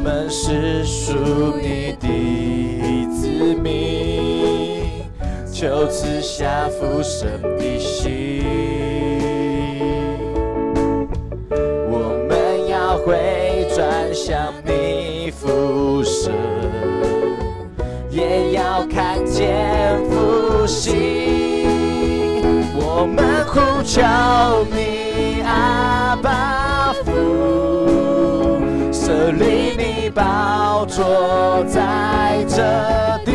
们是属你的子民，求赐下复生的心。我们要回转向你复生，也要看见复兴。我们呼求你，阿爸父，设立你宝座在这地。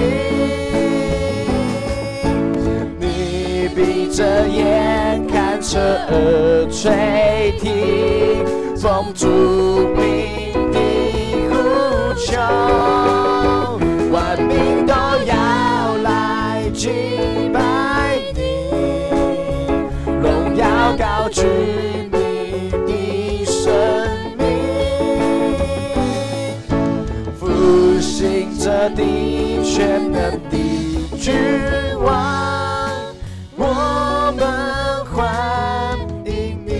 你闭着眼看彻垂听，奉主名的呼求，万民都要来敬拜你，荣耀高举你的生命，复兴着的全能的君王，我们欢迎你。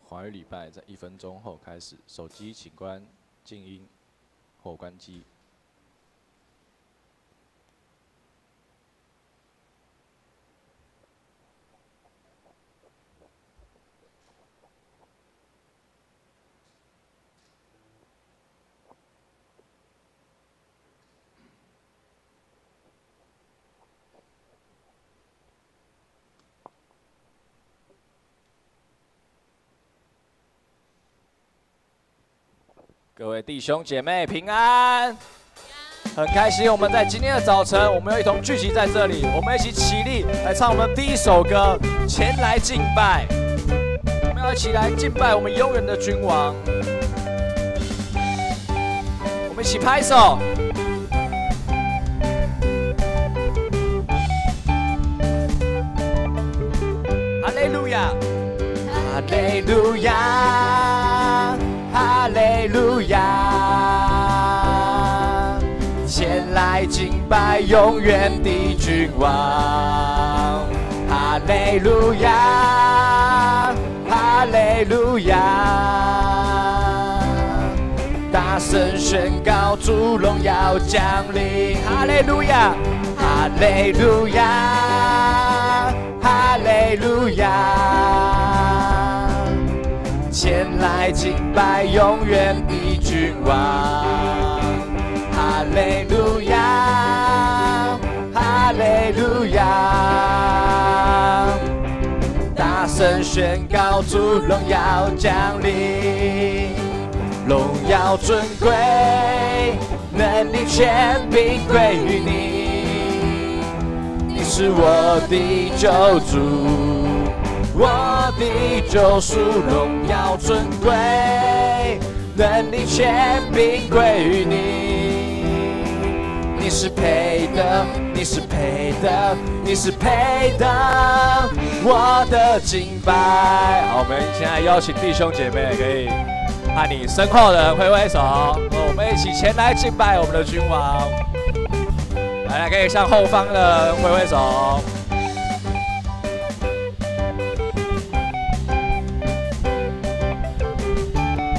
华语礼拜在1分钟后开始，手机请关静音或关机。各位弟兄姐妹平安，很开心我们在今天的早晨，我们又一同聚集在这里，我们一起起立来唱我们第一首歌《前来敬拜》，我们要一起来敬拜我们永远的君王，我们一起拍手。哈利路亚，哈利路亚，哈利路亚，前来敬拜永远的君王。哈利路亚，哈利路亚，大声宣告主荣耀降临。哈利路亚，哈利路亚，哈利路亚，前来敬拜永远的君王。哈利路亚，哈利路亚，大声宣告主荣耀降临，荣耀尊贵，能力权柄归于你，你是我的救主，我的救赎，荣耀尊贵，能力权柄归于你，你是配的，你是配的，你是配的，我的敬拜。好，我们现在邀请弟兄姐妹可以和你身后的人挥挥手，我们一起前来敬拜我们的君王。来，可以向后方的人挥挥手。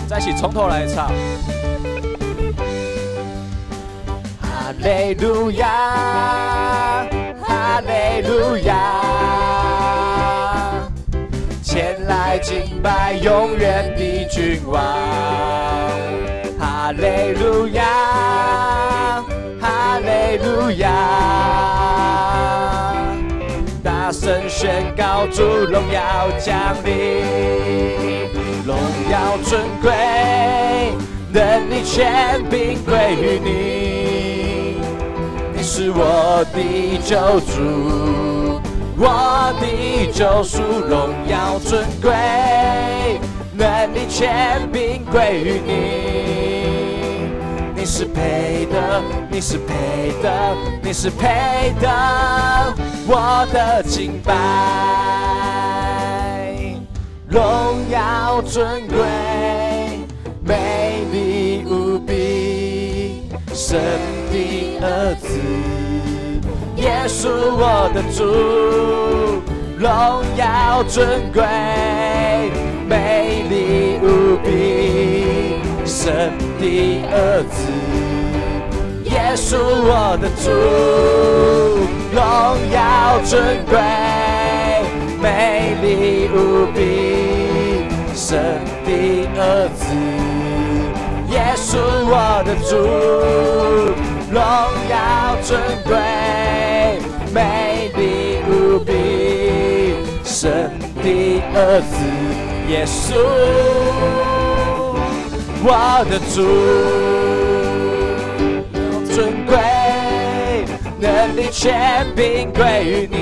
再一起从头来唱。哈利路亚，哈利路亚，前来敬拜永远的君王。哈利路亚，哈利利路亚！大声宣告主荣耀降临，荣耀尊贵，能力权柄归于你。你是我的救主，我的救赎，荣耀尊贵，能力权柄归于你。你是配的，你是配的，你是配的，我的敬拜，荣耀尊贵，美丽无比，神的儿子，耶稣我的主，荣耀尊贵，美丽无比，神的儿子，耶稣我的主，荣耀尊贵，美丽无比，神的儿子，耶稣我的主，荣耀尊贵，美丽无比，神的儿子，耶稣我的主，尊贵，能力权柄归于你。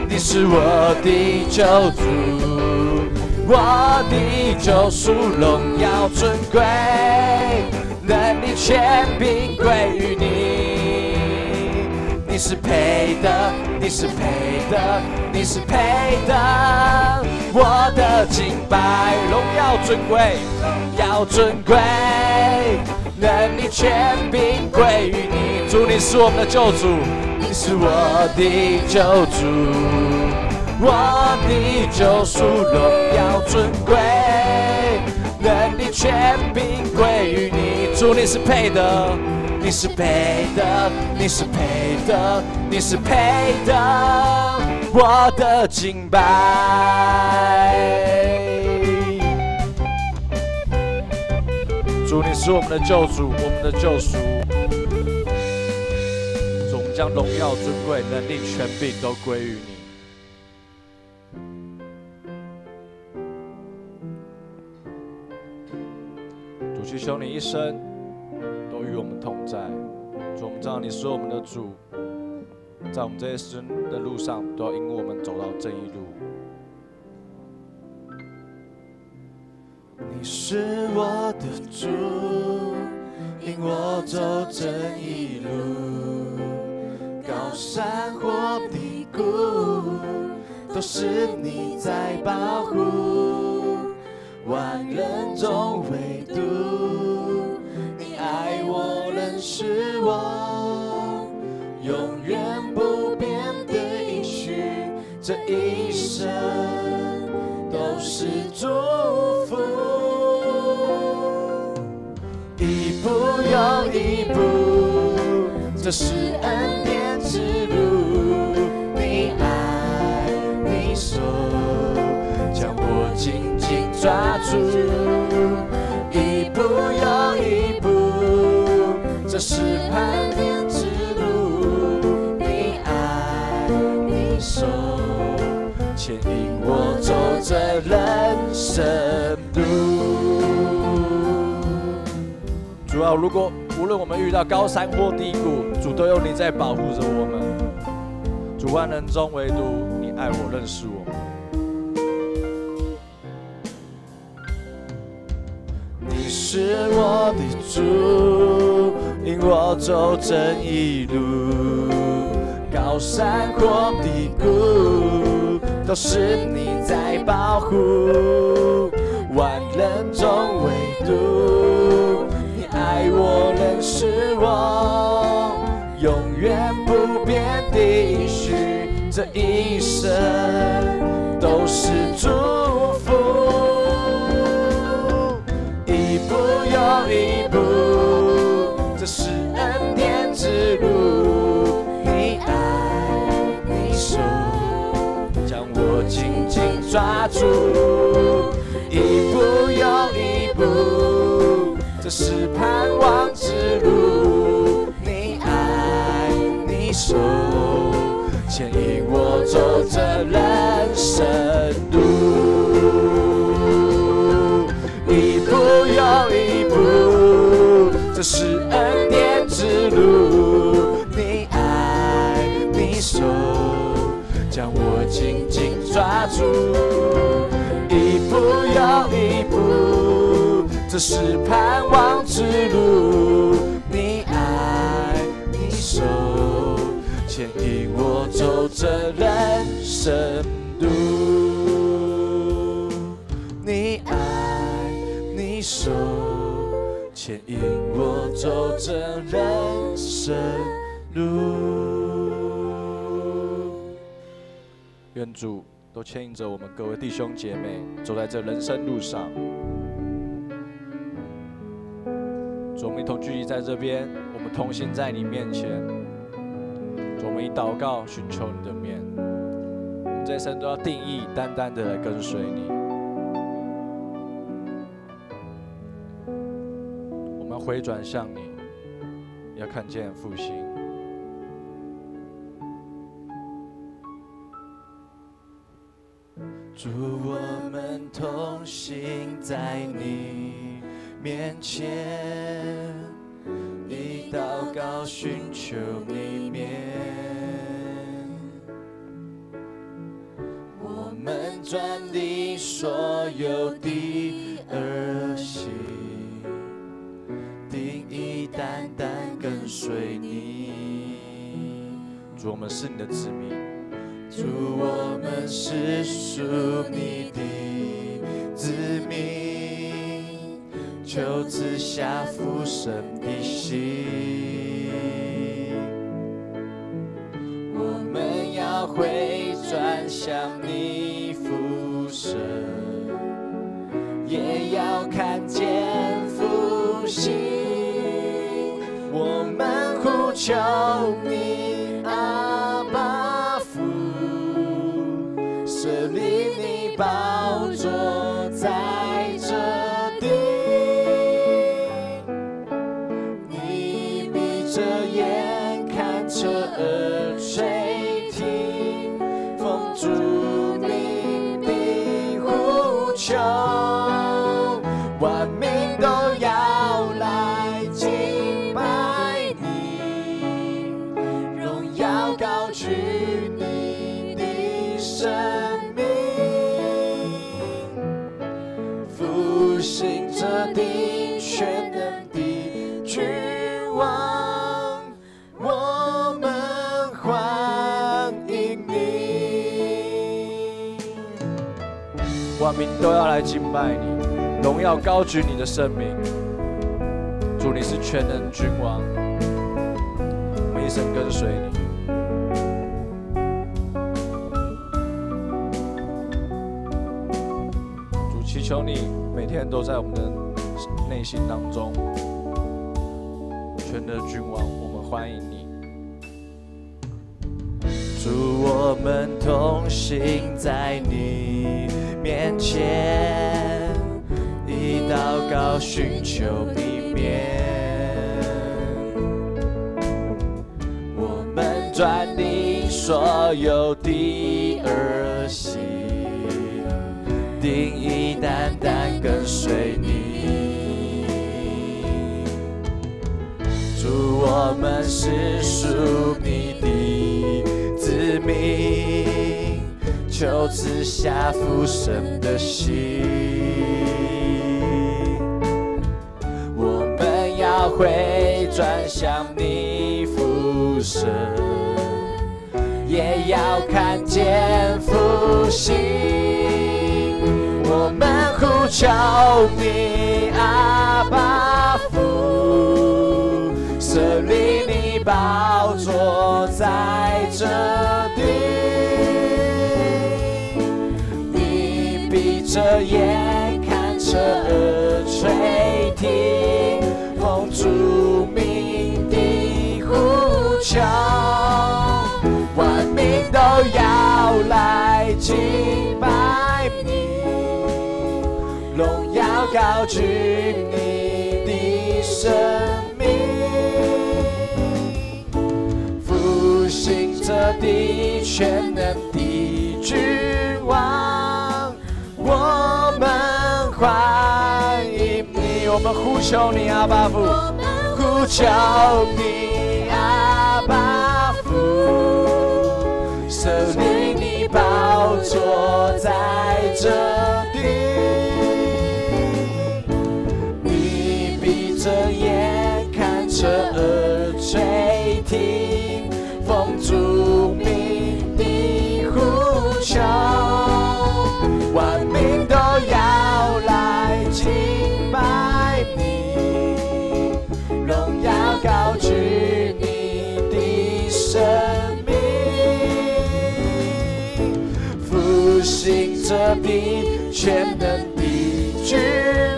你是我的救主，我的救赎，荣耀尊贵，能力权柄归于你。你是配的，你是配的，你是配的，我的敬拜，荣耀尊贵，荣耀尊贵，能力权柄归于你。主，你是我们的救主，你是我的救主，我的救赎，荣耀尊贵，能力权柄归于你。主，你是配的，你是配的，你是配的，你是配的，我的敬拜。主，你是我们的救主，我们的救赎。主，我们将荣耀、尊贵、能力、权柄都归于你。主，祈求你一生都与我们同在。主，我们知道你是我们的主，在我们这一生的路上，都要引我们走到正义路。你是我的主，引我走正义路，高山或低谷，都是你在保护。万人中唯独你爱我，认识我，永远不变的应许，这一生都是祝福。一步又一步，这是恩典之路，你爱你手将我紧紧抓住。一步又一步，这是攀岩之路，你爱你手牵引我走这人生路。主啊，无论我们遇到高山或低谷，主都有你在保护着我们。主，万人中唯独你爱我，认识我。你是我的主，引我走正义路，高山或低谷，都是你在保护。万人中唯独你爱我，认识我，永远不变的应许，这一生都是祝福。一步又一步，这是恩典之路，你爱你手将我紧紧抓住。一步又一步，这是盼望之路，你你手牵引我走这人生路，一步又一步，这是恩典之路。你爱，你手将我紧紧抓住，一步又一步，这是盼望之路。你爱，你手牵引我走这人生路。你爱，你手牵引我走这人生路。愿主都牵引着我们各位弟兄姐妹走在这人生路上。主，我们一同聚集在这边，我们同行在你面前。主，我们以祷告寻求你的面。我们这一生都要定义，单单的来跟随你。我们要回转向你，要看见复兴。主，我们同行在你面前，以祷告寻求你面。我们专离所有的恶行，定义单单跟随你。主，我们是你的子民。主，我们是属你的子民，求赐下复生的心。我们要回转向你复生，也要看见复兴。我们呼求你，阿爸父，设立你宝座在这地，你闭着眼看着耳垂听，奉主名的呼求，万民都要来敬拜你，荣耀高举你的生命，复兴这地全能的君王，我们欢迎你。万民都要来敬拜你，荣耀高举你的圣名。主，你是全能君王，我们一生跟随你。主，祈求你每天都在我们的内心当中。全能君王，我们欢迎你。主，我们同行在你面前，以祷告寻求你面。我们专离所有的恶行，定义单单跟随你。主，我们是属你的子民，求赐下复生的心。我们要回转向你复生，也要看见复兴。我们呼求你，阿爸父，设立你宝座在这地，你闭着眼看着耳垂听，奉主名的呼求，万民都要来敬拜你，荣耀高举你的生命，复地全能的君王，我们欢迎你，我们呼求你，阿爸父，呼求你，阿爸父，设立你宝座在这地，你闭着眼看着耳垂听，奉主名的呼求，万民都要来敬拜你，荣耀高举你的生命，复兴这地全能的君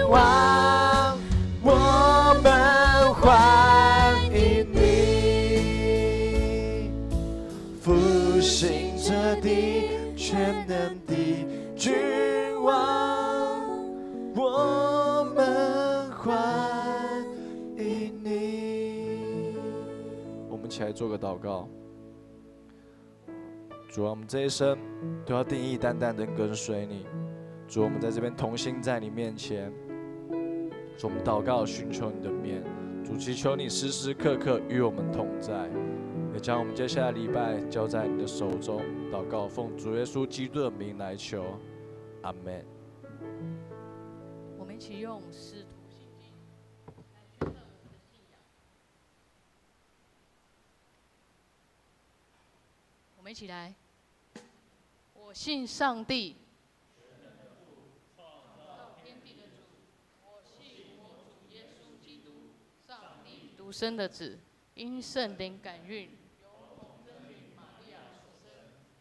王，我们欢迎你，复兴这地全能的君王，我们欢迎你。我们一起来做个祷告。主啊，我们这一生都要定义单单的跟随你。主，我们在这边同心在你面前。主，我们祷告寻求你的面。主，祈求你时时刻刻与我们同在，也将我们接下来礼拜交在你的手中。祷告奉主耶稣基督的名来求，阿们。我们一起用使徒信经来宣告我们的信仰。我们一起来。我信上帝，创造天地的主。我信我主耶稣基督，上帝独生的子，因圣灵感孕，由童真女玛利亚所生，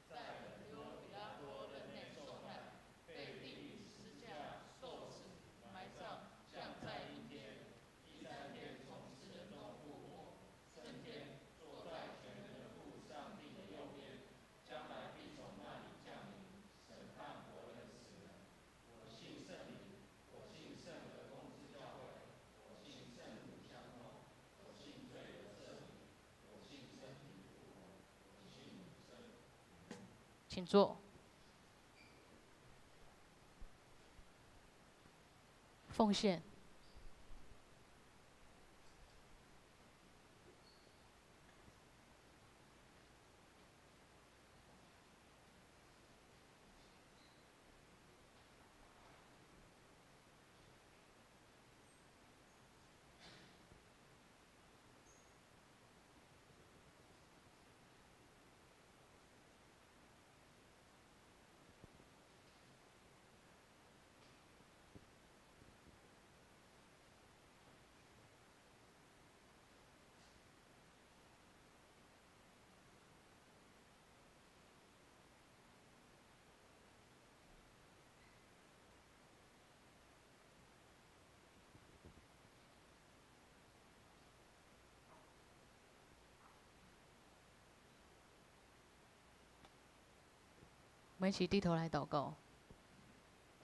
在本丢彼拉多任内受难，被钉于十字架，受死，埋葬，降在阴间。第三天从死人中复活，升天，坐在全能的父上帝的右边，将来必从那里降临，审判活人死人。我信圣灵，我信圣的公之教会，我信圣母相通，我信罪的赦免，我信身体复活，我信永生。请坐。奉献。我们一起低头来祷告。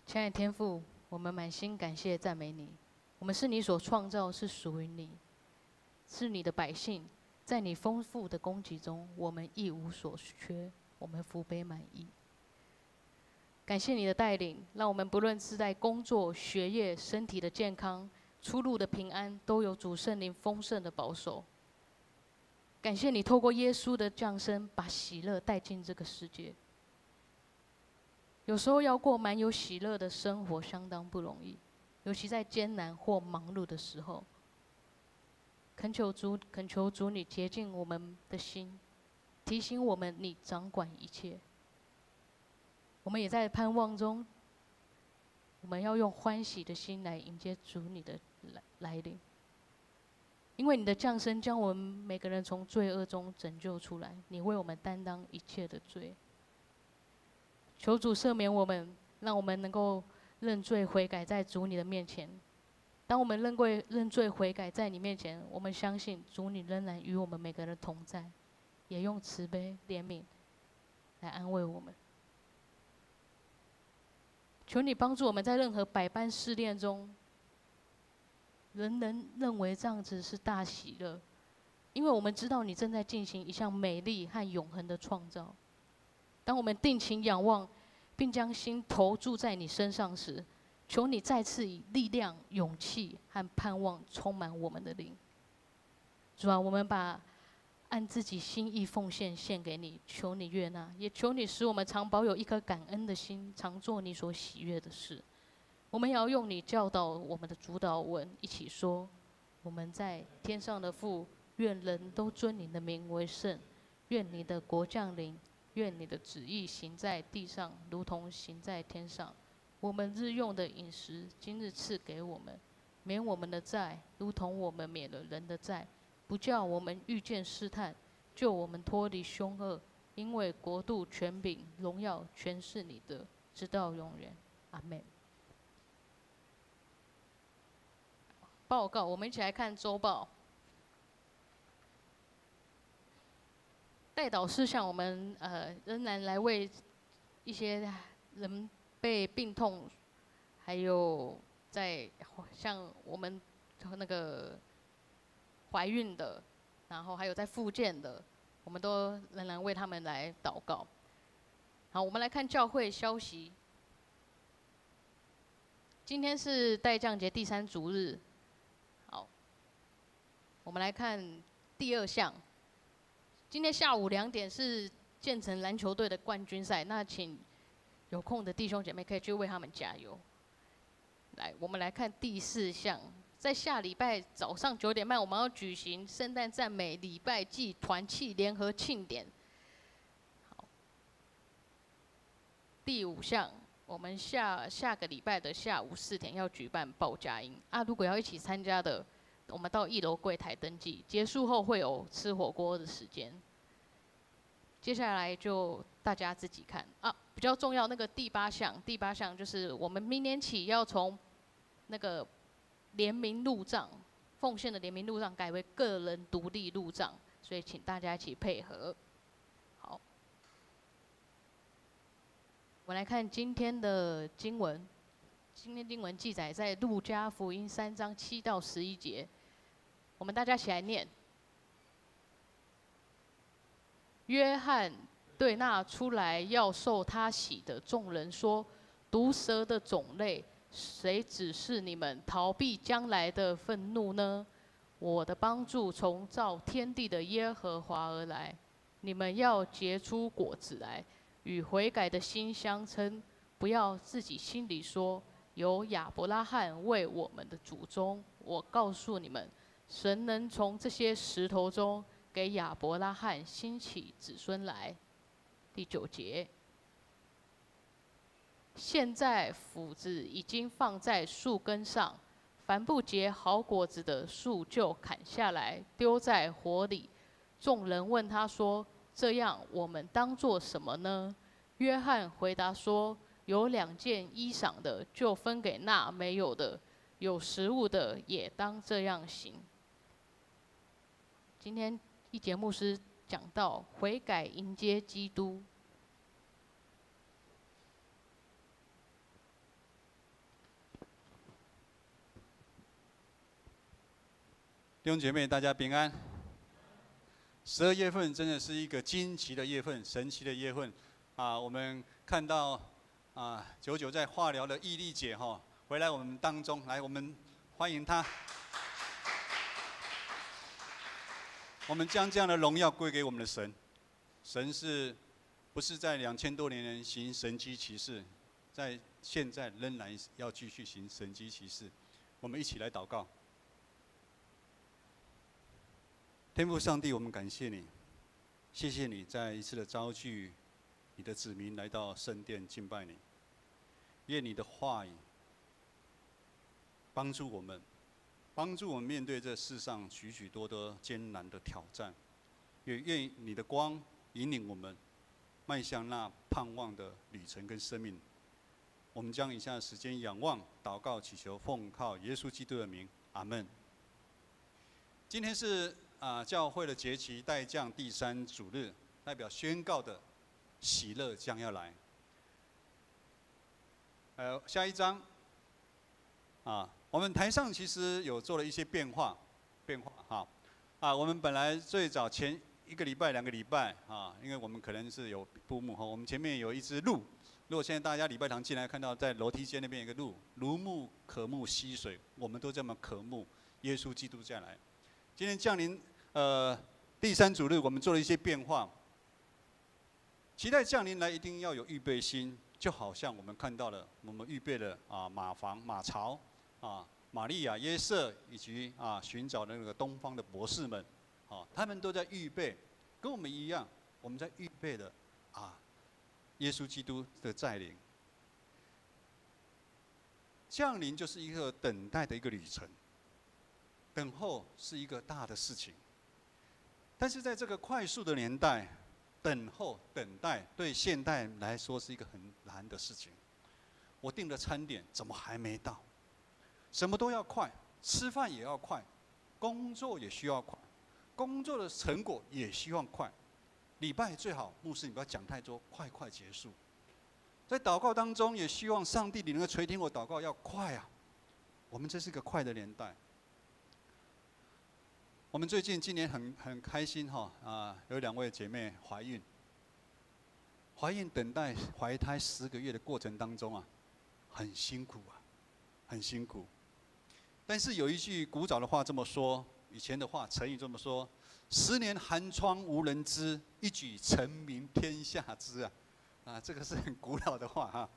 亲爱的天父，我们满心感谢赞美你。我们是你所创造，是属于你，是你的百姓。在你丰富的供给中，我们一无所缺，我们福杯满溢。感谢你的带领，让我们不论是在工作、学业、身体的健康、出入的平安，都有主圣灵丰盛的保守。感谢你透过耶稣的降生，把喜乐带进这个世界。有时候要过满有喜乐的生活相当不容易，尤其在艰难或忙碌的时候。恳求主你洁净我们的心，提醒我们你掌管一切。我们也在盼望中，我们要用欢喜的心来迎接主你的来临。因为你的降生将我们每个人从罪恶中拯救出来，你为我们担当一切的罪。求主赦免我们，让我们能够认罪悔改在主你的面前。当我们认罪悔改在你面前，我们相信主你仍然与我们每个人同在，也用慈悲怜悯来安慰我们。求你帮助我们在任何百般试炼中，人认为这样子是大喜乐，因为我们知道你正在进行一项美丽和永恒的创造。当我们定睛仰望，并将心投注在你身上时，求你再次以力量、勇气和盼望充满我们的灵。主啊，我们把按自己心意奉献献给你，求你悦纳，也求你使我们常保有一颗感恩的心，常做你所喜悦的事。我们也要用你教导我们的主导文一起说：我们在天上的父，愿人都尊你的名为圣。愿你的国降临，愿你的旨意行在地上，如同行在天上。我们日用的饮食，今日赐给我们，免我们的债，如同我们免了人的债，不叫我们遇见试探，救我们脱离凶恶。因为国度、权柄、荣耀，全是你的，直到永远。阿们。报告，我们一起来看周报。代祷事项，我们仍然来为一些人被病痛，还有在像我们那个怀孕的，然后还有在复健的，我们都仍然为他们来祷告。好，我们来看教会消息。今天是代降节第3主日。好，我们来看第2项。今天下午2点是建成篮球队的冠军赛，那请有空的弟兄姐妹可以去为他们加油。来，我们来看第4项，在下礼拜早上9点半，我们要举行圣诞赞美礼拜暨团契联合庆典。好，第5项，我们下个礼拜的下午4点要举办报佳音啊，如果要一起参加的，我们到1楼柜台登记，结束后会有吃火锅的时间。接下来就大家自己看啊。比较重要那个第8项就是我们明年起要从那个联名入账奉献的联名入账改为个人独立入账，所以请大家一起配合。好，我们来看今天的经文。今天经文记载在路加福音3章7到11节。我们大家一起来念。约翰对那出来要受他洗的众人说：“毒蛇的种类，谁指示你们逃避将来的愤怒呢？我的帮助从造天地的耶和华而来。你们要结出果子来，与悔改的心相称。不要自己心里说：有亚伯拉罕为我们的祖宗。我告诉你们。”神能从这些石头中给亚伯拉罕兴起子孙来。第9节，现在斧子已经放在树根上，凡不结好果子的树就砍下来，丢在火里。众人问他说：“这样我们当做什么呢？”约翰回答说：“有2件衣裳的，就分给那没有的；有食物的，也当这样行。”今天一节牧师讲到悔改迎接基督。弟兄姐妹，大家平安。12月份真的是一个惊奇的月份，神奇的月份啊！我们看到久久在化疗的毅力姐回来我们当中来，我们欢迎她。我们将这样的荣耀归给我们的神。神是不是在2000多年前行神迹奇事，在现在仍然要继续行神迹奇事？我们一起来祷告。天父上帝，我们感谢你，谢谢你再一次的召聚你的子民来到圣殿敬拜你。愿你的话语帮助我们。帮助我们面对这世上许许多多艰难的挑战，也愿你的光引领我们迈向那盼望的旅程跟生命。我们将以下的时间仰望、祷告、祈求，奉靠耶稣基督的名，阿门。今天是教会的节期代降第3主日，代表宣告的喜乐将要来。下一章我们台上其实有做了一些变化我们本来最早前1个礼拜、2个礼拜啊，因为我们可能是有布幕哈，我们前面有一只鹿。如果现在大家礼拜堂进来看到在楼梯间那边有个鹿，如沐渴慕溪水，我们都这么渴慕耶稣基督再来。今天降临第3主日，我们做了一些变化，期待降临来一定要有预备心，就好像我们看到了，我们预备了马房、马槽啊。玛利亚、约瑟以及寻找的那个东方的博士们，他们都在预备，跟我们一样，我们在预备的耶稣基督的再临。降临就是一个等待的一个旅程，等候是一个大的事情。但是在这个快速的年代，等候、等待对现代来说是一个很难的事情。我订的餐点怎么还没到？什么都要快，吃饭也要快，工作也需要快，工作的成果也希望快。礼拜最好牧师你不要讲太多，快快结束。在祷告当中，也希望上帝你能够垂听我祷告，要快啊！我们这是个快的年代。我们今年很开心有2位姐妹怀孕。怀孕等待怀胎10个月的过程当中很辛苦很辛苦。但是有一句古早的话这么说，以前的话成语这么说：“10年寒窗无人知，一举成名天下知。”这个是很古老的话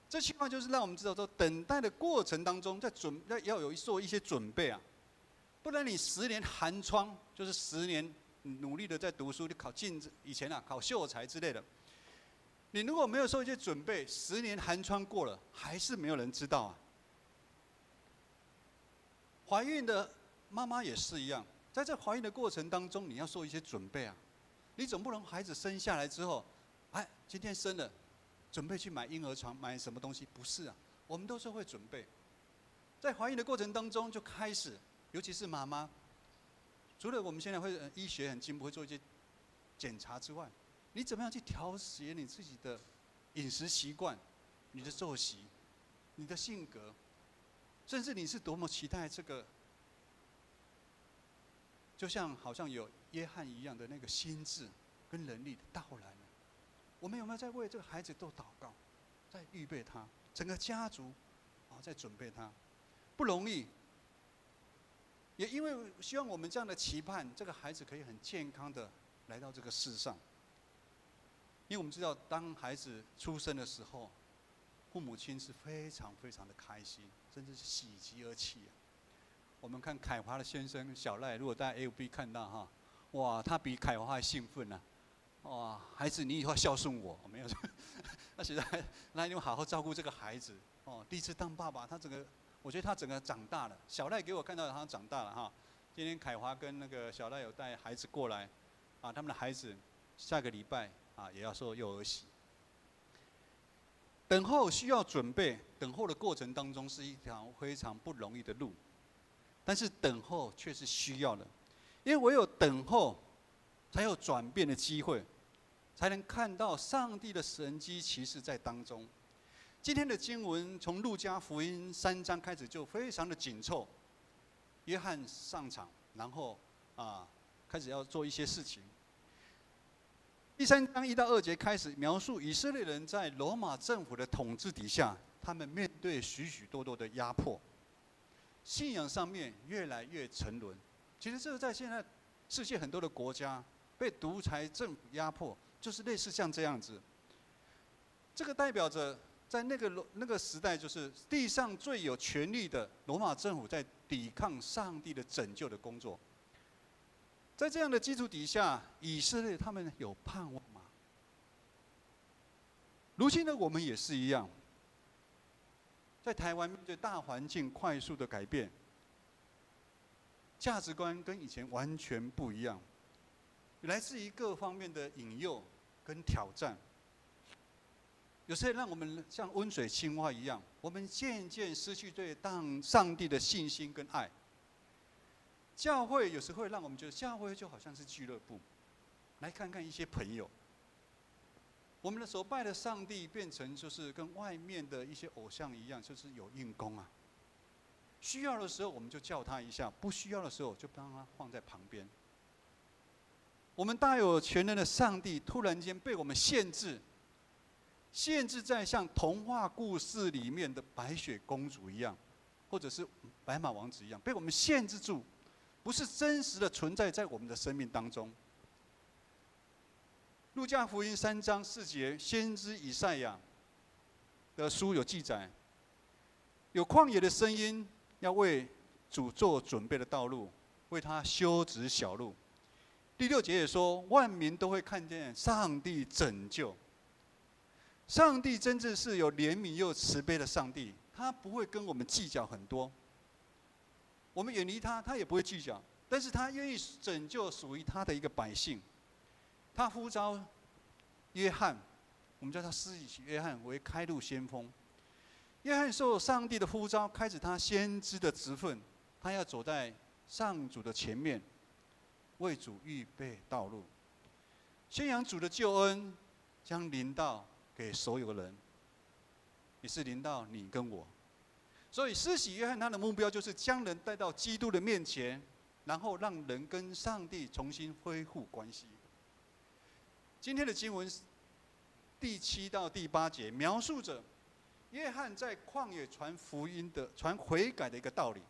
这句话就是让我们知道说，等待的过程当中，要做一些准备不然你10年寒窗，就是10年努力的在读书，考进以前考秀才之类的。你如果没有做一些准备，10年寒窗过了，还是没有人知道怀孕的妈妈也是一样，在这怀孕的过程当中，你要做一些准备你总不能孩子生下来之后，今天生了，准备去买婴儿床，买什么东西？不是我们都是会准备。在怀孕的过程当中就开始，尤其是妈妈，除了我们现在会医学很进步，会做一些检查之外，你怎么样去调节你自己的饮食习惯、你的作息、你的性格？甚至你是多么期待这个，就像好像有约翰一样的那个心智跟能力的到来呢？我们有没有在为这个孩子做祷告，在预备他？整个家族在准备他，不容易。也因为希望我们这样的期盼，这个孩子可以很健康的来到这个世上。因为我们知道，当孩子出生的时候，父母亲是非常非常的开心，甚至是喜极而泣我们看凯华的先生小赖，如果在 AFB 看到哇，他比凯华还兴奋哇，孩子，你以后要孝顺我，没有？那现在那你好好照顾这个孩子第一次当爸爸，我觉得他整个长大了。小赖给我看到他长大了今天凯华跟那个小赖有带孩子过来他们的孩子下个礼拜也要受幼儿洗。等候需要准备，等候的过程当中是一条非常不容易的路，但是等候却是需要的，因为唯有等候，才有转变的机会，才能看到上帝的神迹奇事在当中。今天的经文从路加福音3章开始就非常的紧凑，约翰上场，然后开始要做一些事情。第3章1到2节开始描述以色列人在罗马政府的统治底下，他们面对许许多多的压迫，信仰上面越来越沉沦。其实这个在现在世界很多的国家被独裁政府压迫，就是类似像这样子。这个代表着在那个时代，就是地上最有权力的罗马政府在抵抗上帝的拯救的工作。在这样的基础底下，以色列他们有盼望吗？如今的我们也是一样，在台湾面对大环境快速的改变，价值观跟以前完全不一样，来自于各方面的引诱跟挑战，有时候让我们像温水青蛙一样，我们渐渐失去对上帝的信心跟爱。教会有时会让我们觉得，教会就好像是俱乐部，来看看一些朋友。我们的所拜的上帝变成就是跟外面的一些偶像一样，就是有硬功需要的时候我们就叫他一下，不需要的时候就让他放在旁边。我们大有全能的上帝突然间被我们限制，限制在像童话故事里面的白雪公主一样，或者是白马王子一样，被我们限制住，不是真实的存在在我们的生命当中。路加福音3章4节，先知以赛亚的书有记载，有旷野的声音，要为主做准备的道路，为他修直小路。第6节也说，万民都会看见上帝拯救。上帝真正是有怜悯又慈悲的上帝，他不会跟我们计较很多。我们远离他，他也不会计较，但是他愿意拯救属于他的一个百姓。他呼召约翰，我们叫他施洗约翰为开路先锋。约翰受上帝的呼召，开始他先知的职分，他要走在上主的前面，为主预备道路，宣扬主的救恩，将临到给所有的人，也是临到你跟我。所以施洗约翰他的目标就是将人带到基督的面前，然后让人跟上帝重新恢复关系。今天的经文第7到第8节描述着约翰在旷野传福音的、传悔改的一个道理。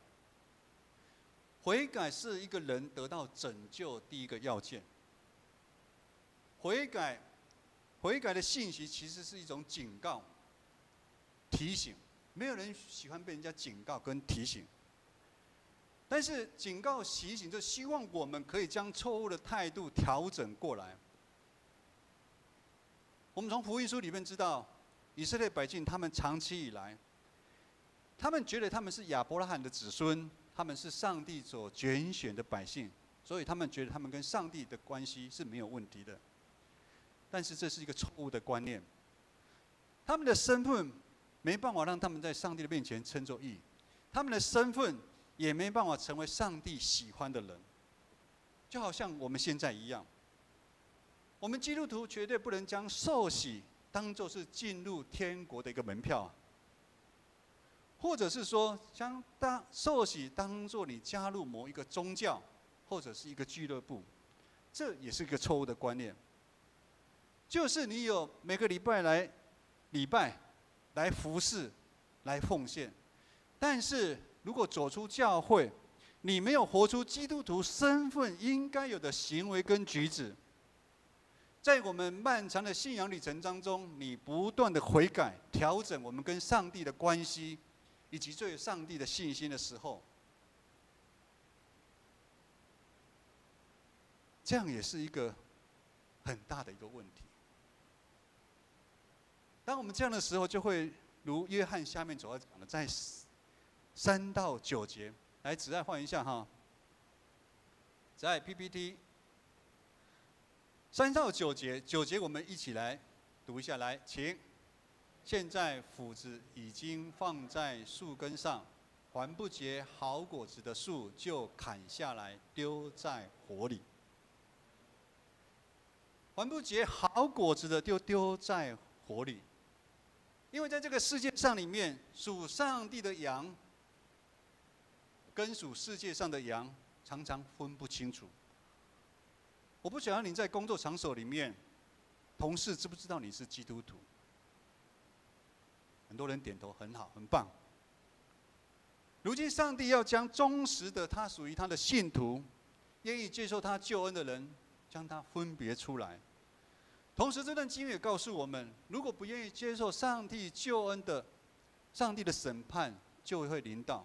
悔改是一个人得到拯救第一个要件。悔改的信息其实是一种警告、提醒。没有人喜欢被人家警告跟提醒，但是警告、提醒就希望我们可以将错误的态度调整过来。我们从福音书里面知道，以色列百姓他们长期以来，他们觉得他们是亚伯拉罕的子孙，他们是上帝所拣选的百姓，所以他们觉得他们跟上帝的关系是没有问题的。但是这是一个错误的观念，他们的身份没办法让他们在上帝的面前称作义，他们的身份也没办法成为上帝喜欢的人，就好像我们现在一样。我们基督徒绝对不能将受洗当作是进入天国的一个门票，或者是说将受洗当作你加入某一个宗教或者是一个俱乐部，这也是一个错误的观念。就是你有每个礼拜来礼拜、来服侍、来奉献，但是如果走出教会，你没有活出基督徒身份应该有的行为跟举止，在我们漫长的信仰旅程当中，你不断的悔改、调整我们跟上帝的关系，以及对上帝的信心的时候，这样也是一个很大的一个问题。当我们这样的时候，就会如约翰下面所要讲的，在3到9节，来子爱换一下哈，子爱 PPT。3到9节，9节我们一起来读一下，来，请。现在斧子已经放在树根上，还不结好果子的树就砍下来丢在火里。还不结好果子的就丢在火里。因为在这个世界上里面，属上帝的羊跟属世界上的羊常常分不清楚。我不晓得你在工作场所里面，同事知不知道你是基督徒？很多人点头，很好，很棒。如今上帝要将忠实的他属于他的信徒，愿意接受他救恩的人，将他分别出来。同时，这段经文也告诉我们，如果不愿意接受上帝救恩的，上帝的审判就会临到，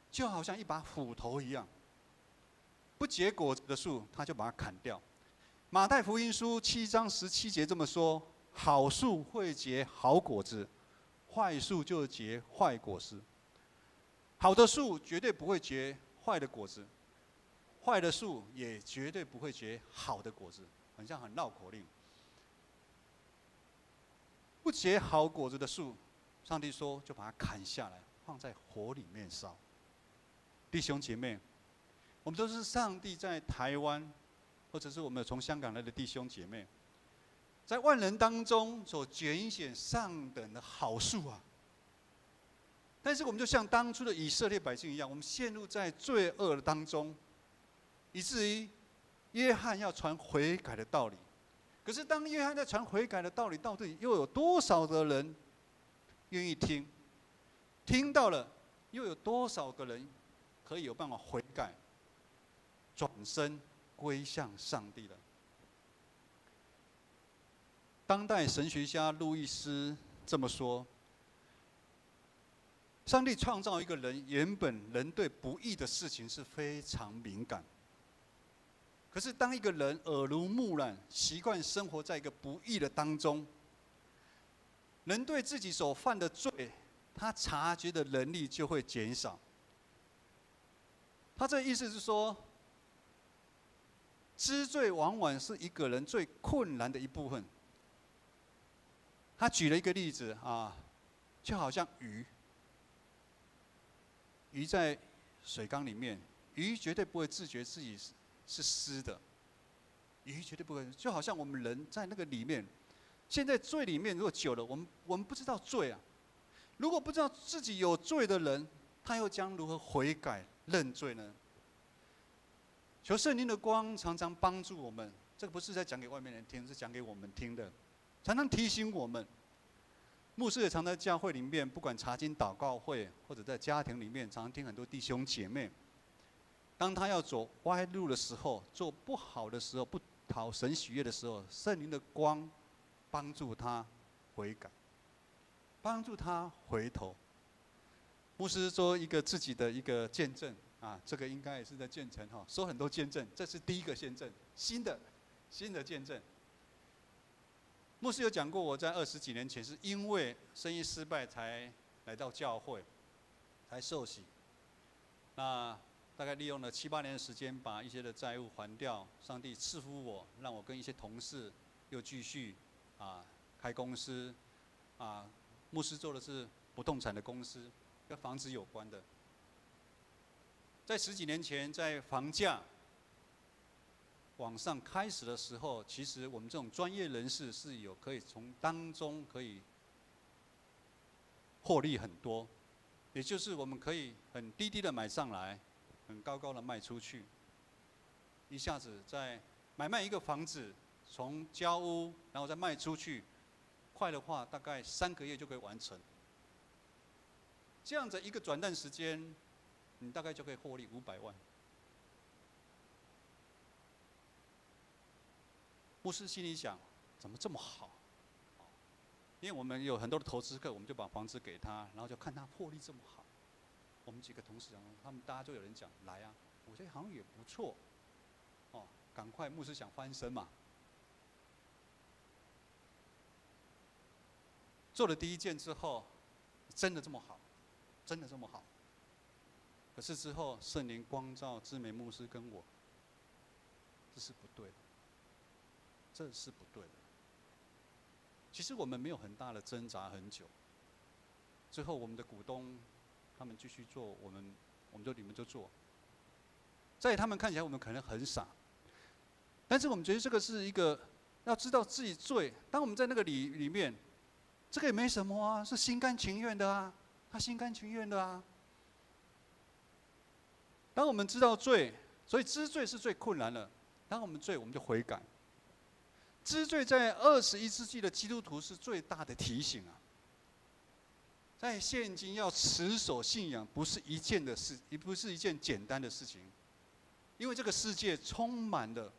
就好像一把斧头一样，不结果子的树，他就把它砍掉。马太福音书7章17节这么说：好树会结好果子，坏树就结坏果子。好的树绝对不会结坏的果子，坏的树也绝对不会结好的果子。很像很绕口令。不结好果子的树，上帝说就把它砍下来，放在火里面烧。弟兄姐妹，我们都是上帝在台湾，或者是我们从香港来的弟兄姐妹，在万人当中所拣选上等的好树啊。但是我们就像当初的以色列百姓一样，我们陷入在罪恶的当中，以至于约翰要传悔改的道理。可是当约翰在传悔改的道理，到底又有多少的人愿意听？听到了，又有多少个人可以有办法悔改、转身归向上帝了？当代神学家路易斯这么说：上帝创造一个人，原本人对不义的事情是非常敏感。可是当一个人耳濡目染，习惯生活在一个不义的当中，人对自己所犯的罪，他察觉的能力就会减少。他这意思是说，知罪往往是一个人最困难的一部分。他举了一个例子啊，就好像鱼在水缸里面，鱼绝对不会自觉自己是湿的，鱼绝对不会。就好像我们人在那个里面，现在罪里面如果久了，我们不知道罪啊。如果不知道自己有罪的人，他又将如何悔改认罪呢？求圣灵的光常常帮助我们，这个不是在讲给外面人听，是讲给我们听的，常常提醒我们。牧师也常在教会里面，不管查经祷告会，或者在家庭里面，常常听很多弟兄姐妹，当他要走歪路的时候，做不好的时候，不讨神喜悦的时候，圣灵的光帮助他悔改，帮助他回头。牧师说一个自己的一个见证啊，这个应该也是在建成哈，说很多见证，这是第一个见证，新的见证。牧师有讲过，我在20几年前是因为生意失败才来到教会，才受洗。那大概利用了7、8年的时间，把一些的债务还掉。上帝赐福我，让我跟一些同事又继续开公司。牧师做的是不动产的公司，跟房子有关的。在10几年前，在房价往上开始的时候，其实我们这种专业人士是有可以从当中可以获利很多，也就是我们可以很低低的买上来，很高高的卖出去，一下子在买卖一个房子，从交屋然后再卖出去，快的话大概3个月就可以完成。这样子一个转淡时间，你大概就可以获利500万。牧师心里想，怎么这么好？因为我们有很多的投资客，我们就把房子给他，然后就看他获利这么好。我们几个同事讲，他们大家就有人讲，来啊，我觉得好像也不错，赶快牧师想翻身嘛。做了第一件之后，真的这么好，真的这么好。可是之后圣灵光照知美牧师跟我，这是不对的。这是不对的。其实我们没有很大的挣扎很久，最后我们的股东他们继续做，我们你们就做。在他们看起来我们可能很傻，但是我们觉得这个是一个要知道自己罪。当我们在那个里面，这个也没什么啊，是心甘情愿的啊，他心甘情愿的啊。当我们知道罪，所以知罪是最困难的。当我们罪，我们就悔改。知罪在21世纪的基督徒是最大的提醒啊！在现今要持守信仰，不是一件简单的事情，因为这个世界充满了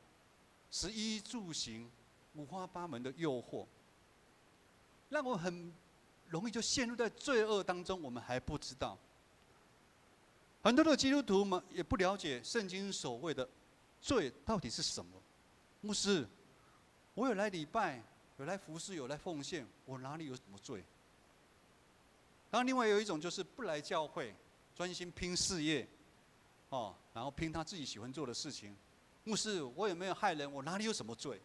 食衣住行五花八门的诱惑，让我很容易就陷入在罪恶当中，我们还不知道。很多的基督徒们也不了解圣经所谓的罪到底是什么。牧师，我有来礼拜，有来服侍，有来奉献，我哪里有什么罪？然后另外有一种就是不来教会，专心拼事业，然后拼他自己喜欢做的事情。牧师，我有没有害人？我哪里有什么罪？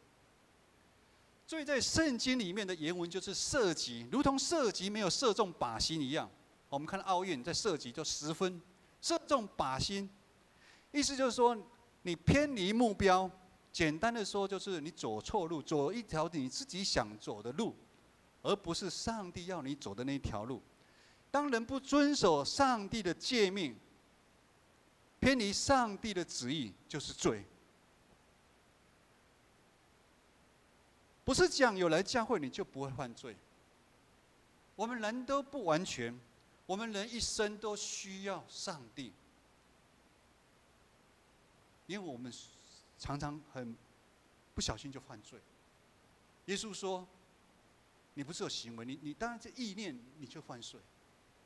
罪在圣经里面的原文就是射击，如同射击没有射中靶心一样。我们看奥运在射击就10分，射中靶心，意思就是说你偏离目标。简单的说，就是你走错路，走一条你自己想走的路，而不是上帝要你走的那一条路。当人不遵守上帝的诫命，偏离上帝的旨意，就是罪。不是讲有来教会你就不会犯罪。我们人都不完全，我们人一生都需要上帝，因为我们常常很不小心就犯罪。耶稣说：“你不是有行为，你当然这意念你就犯罪，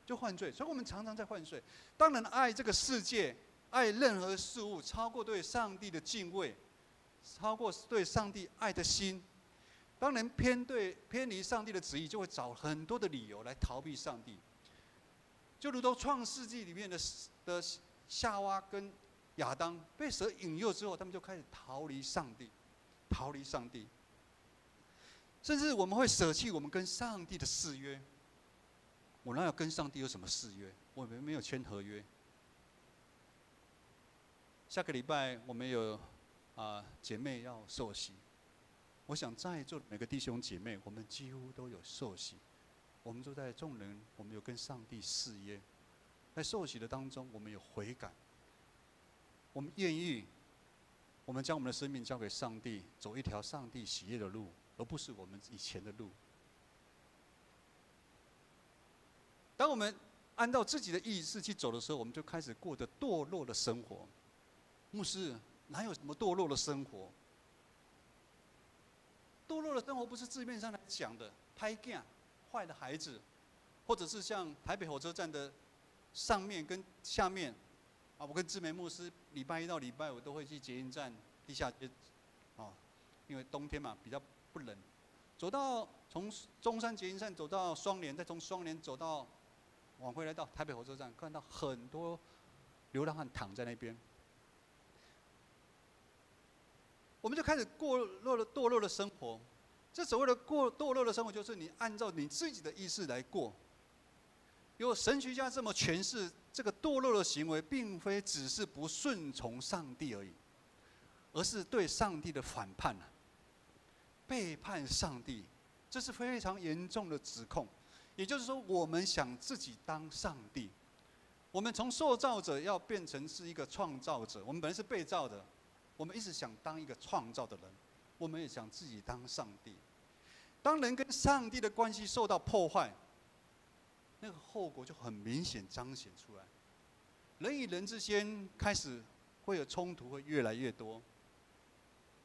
就犯罪。”所以我们常常在犯罪。当然，爱这个世界，爱任何事物，超过对上帝的敬畏，超过对上帝爱的心。当人偏离上帝的旨意，就会找很多的理由来逃避上帝。就如同创世纪里面的夏娃跟亚当被蛇引诱之后，他们就开始逃离上帝，逃离上帝。甚至我们会舍弃我们跟上帝的誓约。我哪有跟上帝有什么誓约？我们没有签合约。下个礼拜我们有姐妹要受洗。我想在座的每个弟兄姐妹，我们几乎都有受洗。我们都在众人，我们有跟上帝誓约。在受洗的当中，我们有悔改。我们愿意，我们将我们的生命交给上帝，走一条上帝喜悦的路，而不是我们以前的路。当我们按照自己的意志去走的时候，我们就开始过着堕落的生活。牧师，哪有什么堕落的生活？堕落的生活不是字面上来讲的，歹囝、坏的孩子，或者是像台北火车站的上面跟下面，我跟志梅牧师礼拜一到礼拜五都会去捷运站地下街，因为冬天嘛比较不冷，走到从中山捷运站走到双连，再从双连走到往回来到台北火车站，看到很多流浪汉躺在那边。我们就开始堕落的生活。这所谓的堕落的生活，就是你按照你自己的意识来过。有神学家这么诠释，这个堕落的行为，并非只是不顺从上帝而已，而是对上帝的反叛背叛上帝，这是非常严重的指控。也就是说，我们想自己当上帝，我们从受造者要变成是一个创造者，我们本来是被造的。我们一直想当一个创造的人，我们也想自己当上帝。当人跟上帝的关系受到破坏，那个后果就很明显彰显出来。人与人之间开始会有冲突，会越来越多。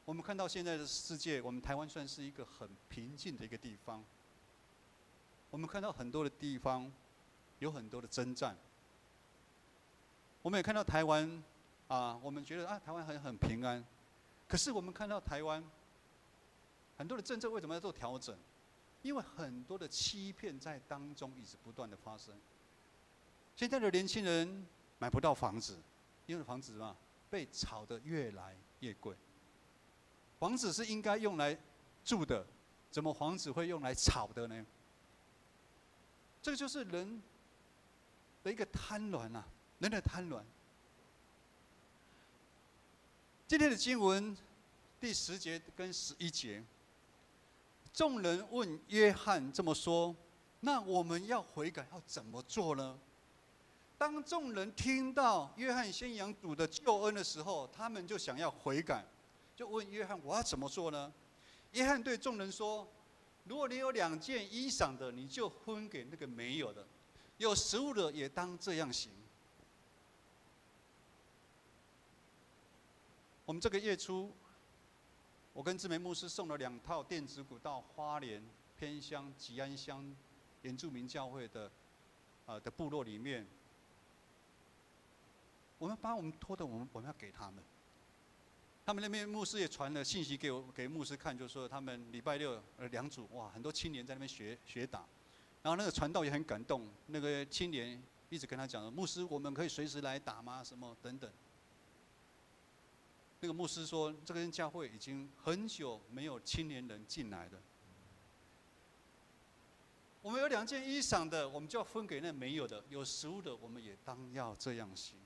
我们看到现在的世界，我们台湾算是一个很平静的一个地方。我们看到很多的地方有很多的征战。我们也看到台湾。我们觉得台湾很平安，可是我们看到台湾很多的政策为什么要做调整？因为很多的欺骗在当中一直不断的发生。现在的年轻人买不到房子，因为房子被炒得越来越贵。房子是应该用来住的，怎么房子会用来炒的呢？这个就是人的一个贪婪人的贪婪。今天的经文第10节跟11节，众人问约翰这么说：“那我们要悔改要怎么做呢？”当众人听到约翰宣扬主的救恩的时候，他们就想要悔改，就问约翰：“我要怎么做呢？”约翰对众人说：“如果你有2件衣裳的，你就分给那个没有的；有食物的，也当这样行。”我们这个月初，我跟志梅牧师送了2套电子鼓到花莲偏乡吉安乡原住民教会的部落里面。我们把我们托的，我们要给他们。他们那边牧师也传了信息给牧师看，就说他们礼拜62组，很多青年在那边学打。然后那个传道也很感动，那个青年一直跟他讲：“牧师，我们可以随时来打吗？什么等等。”那个牧师说：“这个教会已经很久没有青年人进来了。我们有2件衣裳的，我们就要分给那没有的；有食物的，我们也当要这样行。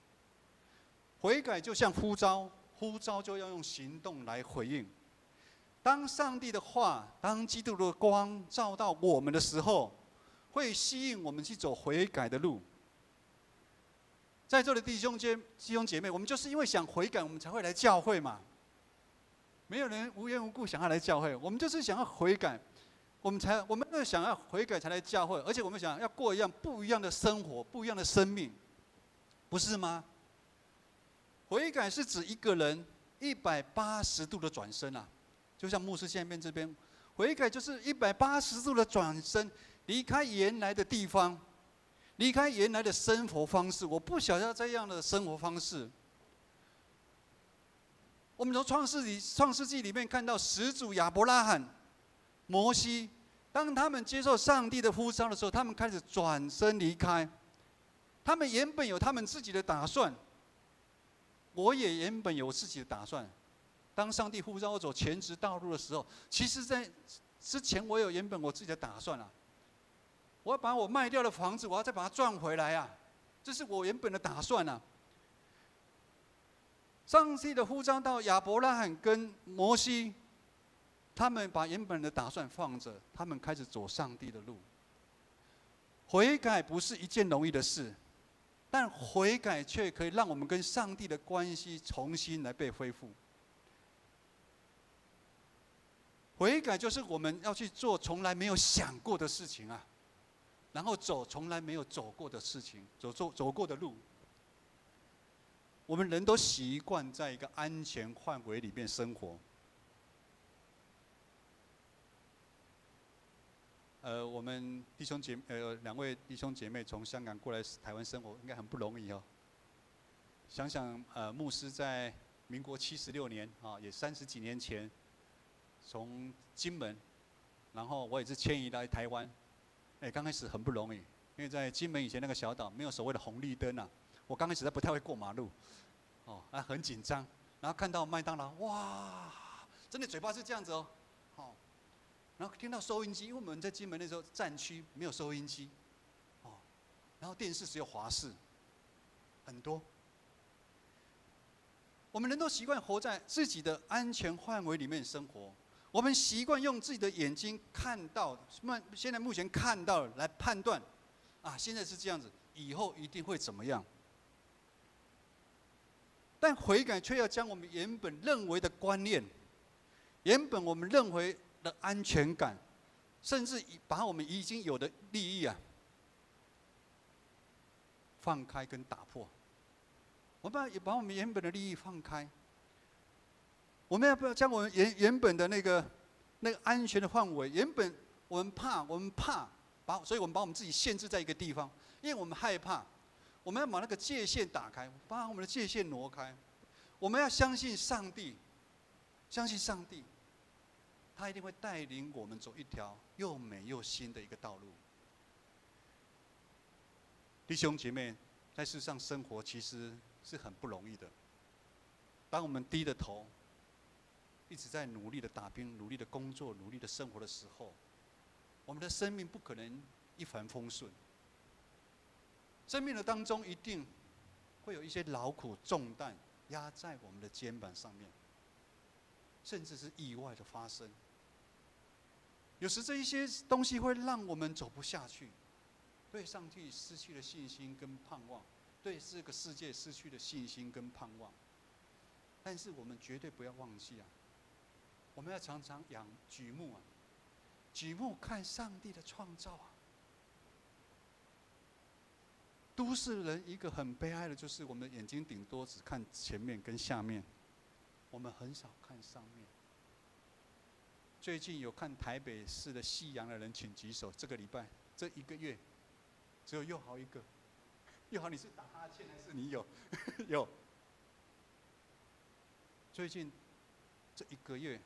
悔改就像呼召，呼召就要用行动来回应。当上帝的话，当基督的光照到我们的时候，会吸引我们去走悔改的路。”在座的弟兄姐妹，我们就是因为想悔改，我们才会来教会嘛。没有人无缘无故想要来教会，我们就是想要悔改，我们就想要悔改才来教会，而且我们想要过一样不一样的生活，不一样的生命，不是吗？悔改是指一个人180度的转身啊，就像牧师下面这边，悔改就是180度的转身，离开原来的地方，离开原来的生活方式。我不想要这样的生活方式。我们从创世纪里面看到始祖亚伯拉罕、摩西，当他们接受上帝的呼召的时候，他们开始转身离开。他们原本有他们自己的打算，我也原本有自己的打算。当上帝呼召我走全职道路的时候，其实在之前我有原本我自己的打算啊。我要把我卖掉的房子，我要再把它赚回来啊，这是我原本的打算啊。上帝的呼召到亚伯拉罕跟摩西，他们把原本的打算放着，他们开始走上帝的路。悔改不是一件容易的事，但悔改却可以让我们跟上帝的关系重新来被恢复。悔改就是我们要去做从来没有想过的事情啊，然后走从来没有走过的事情，走过的路。我们人都习惯在一个安全范围里面生活。我们2位弟兄姐妹从香港过来台湾生活，应该很不容易哦。想想牧师在民国76年啊，也30几年前，从金门，然后我也是迁移来台湾。刚开始很不容易，因为在金门以前那个小岛没有所谓的红绿灯啊，我刚开始不太会过马路，很紧张。然后看到麦当劳，哇，真的嘴巴是这样子哦。然后听到收音机，因为我们在金门那时候战区没有收音机，然后电视只有华视，很多。我们人都习惯活在自己的安全范围里面生活，我们习惯用自己的眼睛看到，现在目前看到来判断，现在是这样子，以后一定会怎么样。但悔改却要将我们原本认为的观念，原本我们认为的安全感，甚至把我们已经有的利益放开跟打破。我们也把我们原本的利益放开。我们要不要将我们原本的那个安全的范围，原本我们怕，所以我们把我们自己限制在一个地方，因为我们害怕。我们要把那个界限打开，把我们的界限挪开。我们要相信上帝，相信上帝，他一定会带领我们走一条又美又新的一个道路。弟兄姐妹，在世上生活其实是很不容易的。当我们低着头，一直在努力的打拼、努力的工作、努力的生活的时候，我们的生命不可能一帆风顺。生命的当中一定会有一些劳苦重担压在我们的肩膀上面，甚至是意外的发生。有时这一些东西会让我们走不下去，对上帝失去了信心跟盼望，对这个世界失去了信心跟盼望。但是我们绝对不要忘记我们要常常举目看上帝的创造都市人一个很悲哀的就是，我们的眼睛顶多只看前面跟下面，我们很少看上面。最近有看台北市的夕阳的人，请举手。这个礼拜这1个月，只有佑豪一个。佑豪，你是打哈欠还是你有？有。最近这1个月，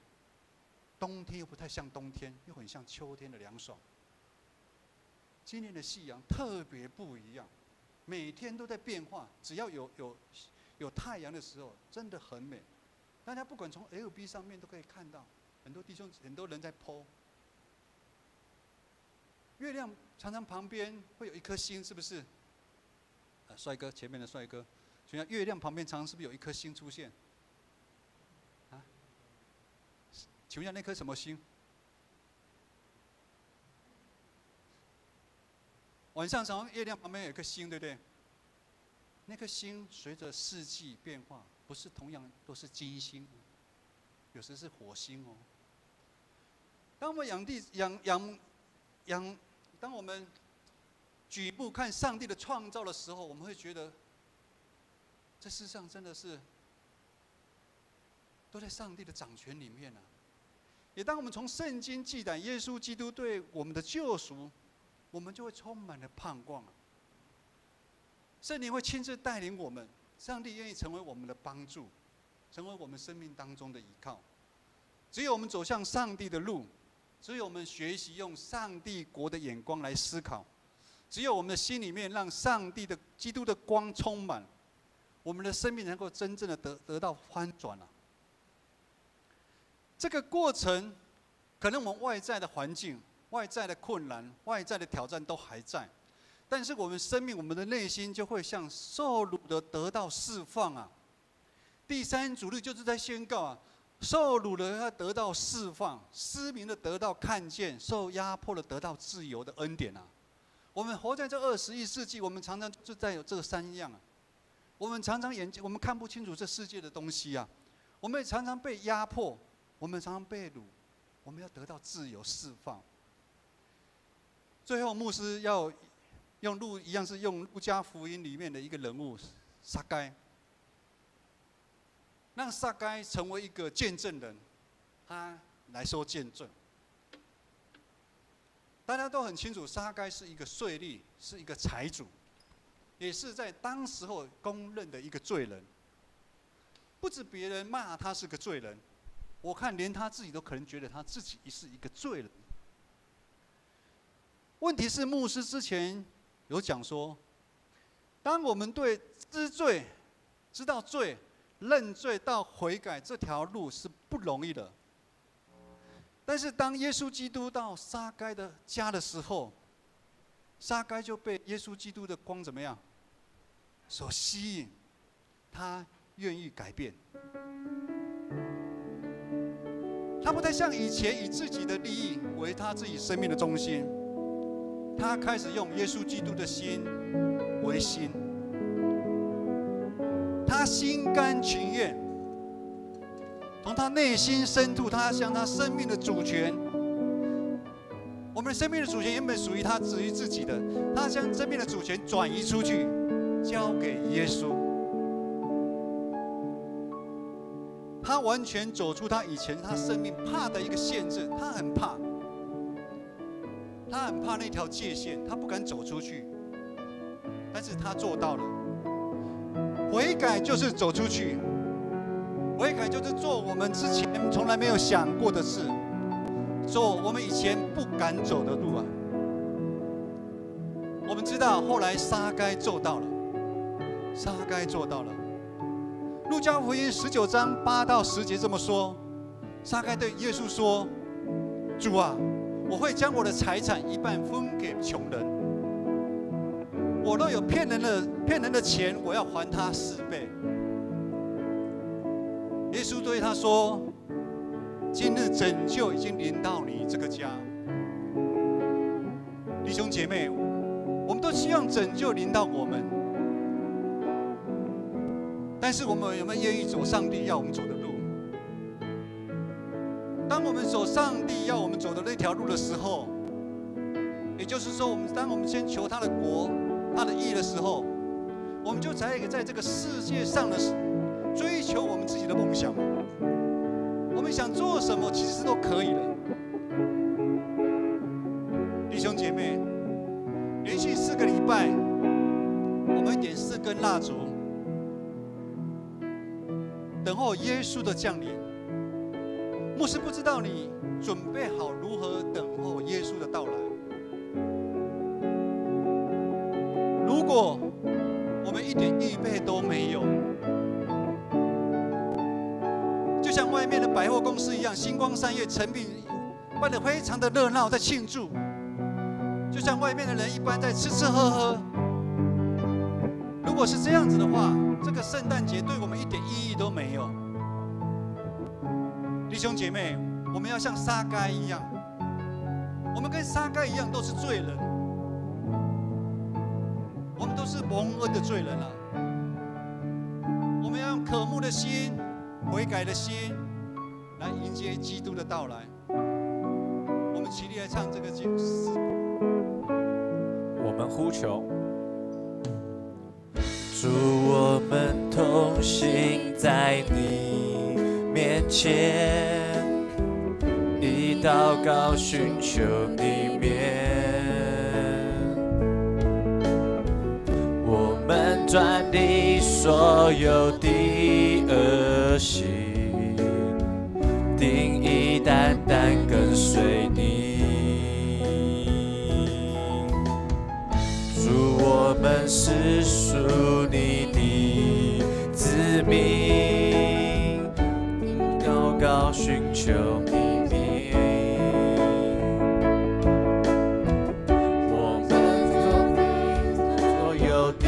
冬天又不太像冬天，又很像秋天的凉爽。今年的夕阳特别不一样。每天都在变化，只要有太阳的时候，真的很美。大家不管从 LB 上面都可以看到，很多人在 po。月亮常常旁边会有一颗星，是不是？帅哥，前面的帅哥，所以月亮旁边常常是不是有一颗星出现？请问一下，那颗什么星？晚上常常月亮旁边有一颗星，对不对？那颗星随着四季变化，不是同样都是金星。有时是火星哦。当我们当我们举目看上帝的创造的时候，我们会觉得，这世上真的是都在上帝的掌权里面啊。也当我们从圣经记载耶稣基督对我们的救赎，我们就会充满了盼望啊。圣灵会亲自带领我们，上帝愿意成为我们的帮助，成为我们生命当中的依靠。只有我们走向上帝的路，只有我们学习用上帝国的眼光来思考，只有我们的心里面让上帝的基督的光充满，我们的生命能够真正的得到翻转啊。这个过程，可能我们外在的环境、外在的困难、外在的挑战都还在，但是我们生命、我们的内心就会像受辱的得到释放啊。第三主日就是在宣告啊，受辱的要得到释放，失明的得到看见，受压迫的得到自由的恩典啊。我们活在这21世纪，我们常常就在有这三样啊。我们常常我们看不清楚这世界的东西啊，我们也常常被压迫。我们常常被掳，我们要得到自由释放。最后，牧师要一样是用路加福音里面的一个人物撒该，让撒该成为一个见证人，他来说见证。大家都很清楚，撒该是一个税吏，是一个财主，也是在当时候公认的一个罪人。不止别人骂他是个罪人。我看连他自己都可能觉得他自己是一个罪人。问题是牧师之前有讲说，当我们对知罪、知道罪、认罪到悔改这条路是不容易的。但是当耶稣基督到撒该的家的时候，撒该就被耶稣基督的光怎么样所吸引，他愿意改变。他不再像以前以自己的利益为他自己生命的中心，他开始用耶稣基督的心为心，他心甘情愿，从他内心深处，他将他生命的主权，我们的生命的主权原本属于他，属于自己的，他将生命的主权转移出去，交给耶稣。他完全走出他以前他生命怕的一个限制，他很怕那条界限，他不敢走出去。但是他做到了。悔改就是走出去，悔改就是做我们之前从来没有想过的事，走我们以前不敢走的路啊。我们知道后来撒该做到了，撒该做到了。路加福音19章8到10节这么说：撒该对耶稣说：“主啊，我会将我的财产一半分给穷人。我若有骗人的钱，我要还他4倍。”耶稣对他说：“今日拯救已经临到你这个家。”弟兄姐妹，我们都希望拯救临到我们。但是我们有没有愿意走上帝要我们走的路？当我们走上帝要我们走的那条路的时候，也就是说，当我们先求他的国、他的义的时候，我们就才可以在这个世界上的追求我们自己的梦想。我们想做什么，其实都可以的。弟兄姐妹，连续4个礼拜，我们点4根蜡烛。等候耶稣的降临。牧师不知道你准备好如何等候耶稣的到来。如果我们一点预备都没有，就像外面的百货公司一样，星光三月成品办得非常的热闹，在庆祝，就像外面的人一般在吃吃喝喝。如果是这样子的话，这个圣诞节对我们一点意义都没有。弟兄姐妹，我们要像撒该一样，我们跟撒该一样都是罪人，我们都是蒙恩的罪人啊。我们要用渴慕的心、悔改的心，来迎接基督的到来。我们起立来唱这个诗。我们呼求，主，我们同行在你面前，以祷告寻求你面。我们转离所有的恶行，定义单单跟随你。主，我们是属你的子民，祷告寻求你面。我们所有的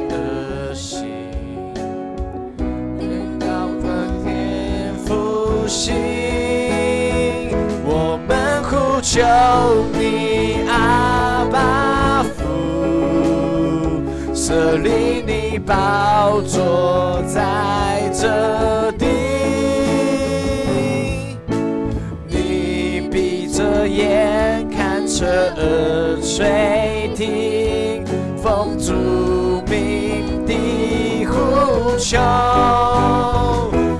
恶行，要分天父心。我们呼求你，阿爸父，设立你宝座在这地。你闭着眼看彻耳垂听，奉主名的呼求，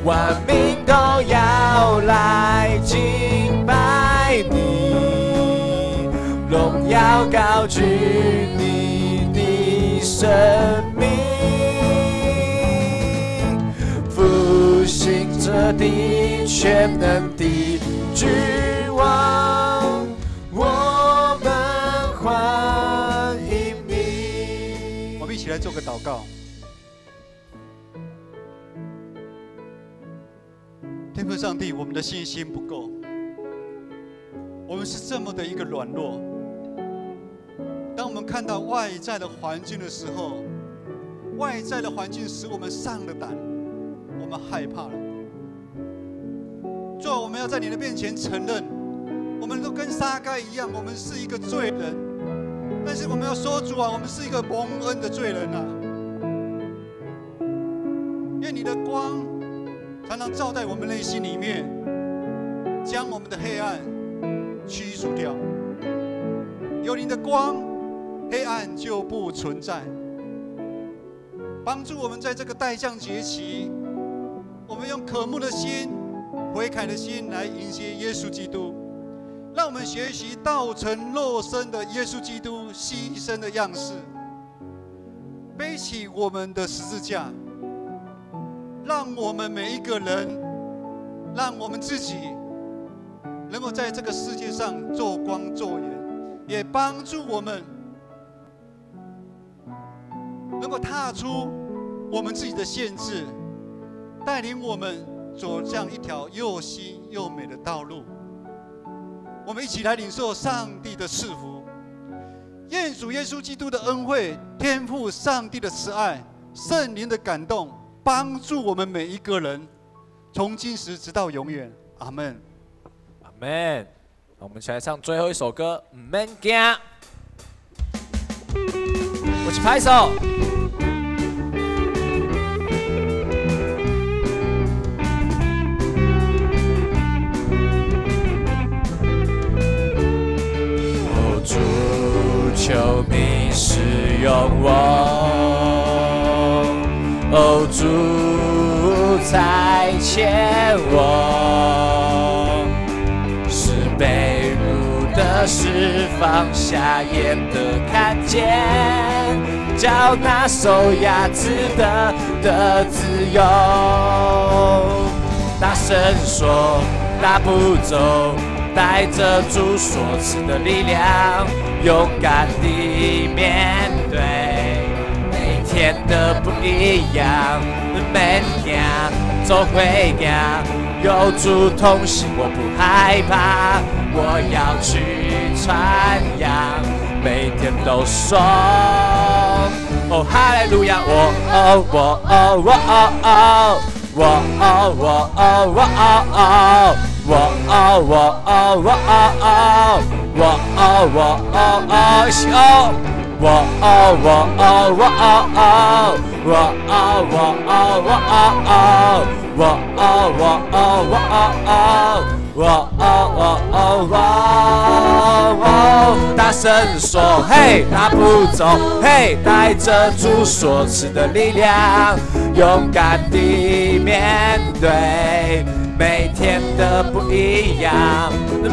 万民都要来敬拜你，荣耀高举你的生命，复兴着的全能的君王，我们欢迎你。我们一起来做个祷告。天父上帝，我们的信心不够，我们是这么的一个软弱。当我们看到外在的环境的时候，外在的环境使我们上了胆，我们害怕了。主啊，我们要在你的面前承认，我们都跟撒该一样，我们是一个罪人。但是我们要说，主啊，我们是一个蒙恩的罪人啊！愿你的光常常照在我们内心里面，将我们的黑暗驱除掉。有你的光，黑暗就不存在。帮助我们在这个待降节期，我们用渴慕的心、悔改的心来迎接耶稣基督。让我们学习道成肉身的耶稣基督牺牲的样式，背起我们的十字架，让我们每一个人，让我们自己能够在这个世界上做光做盐，也帮助我们能够踏出我们自己的限制，带领我们走向一条又新又美的道路。我们一起来领受上帝的赐福，愿主耶稣基督的恩惠、天父上帝的慈爱、圣灵的感动，帮助我们每一个人，从今时直到永远。阿们，阿们。我们一起来唱最后一首歌，唔免惊，我去拍手。求你使用我，哦，主差遣我，使被掳的释放，瞎眼的看见，叫那受压制的自由。大声说，大步走，带着主所赐的力量，勇敢地面对每天的不一样。每天走回家，有主同行，我不害怕。我要去传扬，每天都说，哦，哈利路亚！我哦我哦我哦哦我哦我哦我哦哦。我哦我哦我哦哦我哦我哦哦哦我哦我哦我哦哦我哦我哦我哦哦我哦我哦我哦哦我哦我哦哦，大声说嘿，大步走嘿，带着主所赐的力量，勇敢地面对每天的不一样。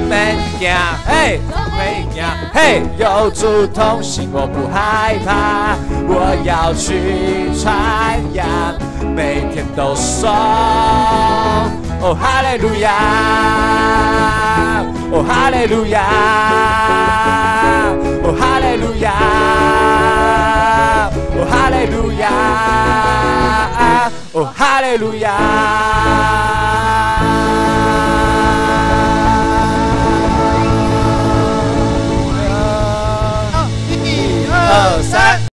每天嘿，每天嘿，有主同行，我不害怕，我要去传扬，每天都说哦哈利路亚，哦哈利路亚，哦哈利路亚，哦哈利路亚，哦哈利路亚。